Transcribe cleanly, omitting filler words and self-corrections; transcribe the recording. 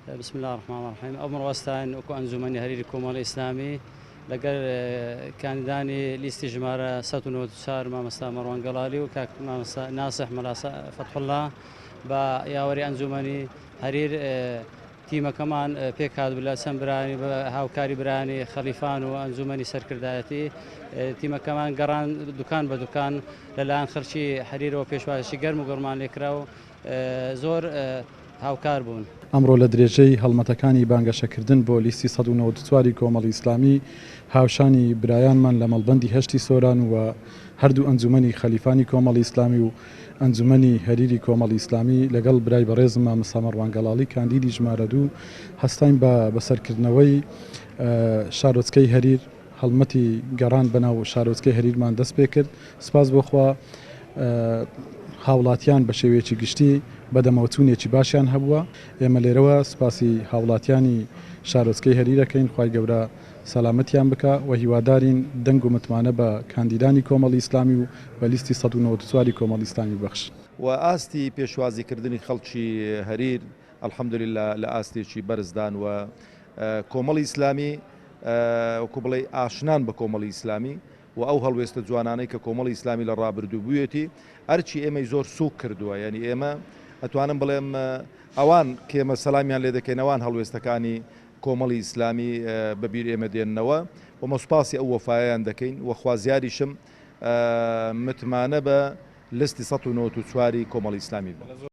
بسم الله الرحمن الرحيم. أمر وستان وكو أنجمني هريري كومال إسلامي لقر كان داني الاستجمار ستون وتسار ما مستا مروان قلالي وكاك ما مستا ناصح ملا فتح الله با ياوري أنجمني هرير تيمة كمان بيك هاد بلا سمبراني هاوكاري براني خليفان وأنجمني سركرداتي تيمة كمان قران دكان بدكان للآن خرشي حرير وبيشواشي قرم وقرمان لكراو زور هاوکار بوون. ئەمڕۆ لە درێژەی هەڵمەتەکانی بانگەشەکردن بۆ لیستی 1994 کۆمەڵی ئیسلامی هاوشانی برایانمان لە مەڵبەندی هەشتی سۆران و هەردوو ئەنجومەنی خەلیفانی کۆمەڵی ئیسلامی و ئەنجومەنی هەریری کۆمەڵی ئیسلامی لەگەڵ برای بەڕێزم مامۆستا مەڕوان گەڵاڵی کاندیدی ژمارە 2 هەستاین بە بەسەرکردنەوەی شارۆچکەی هەریر هەڵمەتی گەڕان بەناو شارۆچکەی هەریرمان دەست پێ کرد. سپاس بۆخوا هاوڵاتیان بە شێوەیەکی گشتی بەدەمەوتونێکی باشیان هەبووە. ئێمە لێرەوە سپاسی هاوڵاتیانی شارۆچکەی هەریرەکەین، خوای گەورە سەلامەتیان بکە و هیوادارین دەنگ و متمانە بە کاندیدانی کۆمەڵی ئیسلامی و بە لیستی 1994 کۆمەڵی ئیسلامی بەخش. و ئاستی پێشوازیکردنی خەڵکی هەریر ئەلحەمدولیلا لە ئاستێکی بەرزدان و کۆمەڵی ئیسلامی وەکو بڵێ ئاشنان بە کۆمەڵی ئیسلامی و ئەو هەڵوێستە جوانانەی کە کۆمەڵی ئیسلامی لە ڕابردوو بوویەتی ئەرچی ئێمەی زۆر سوک کردووە، یعنی ئێمە ئەتوانم بڵێم ئەوان کێمە سەلامیان لێ دەکەین ئەوان هەڵوێستەکانی کۆمەڵی ئیسلامی بەبیر ئێمە دێننەوە و مەسپاسی ئەو وەفایان دەکەین و خوازیاریشم متمانە بە لستی 1994 کۆمەڵی ئیسلامی بوو.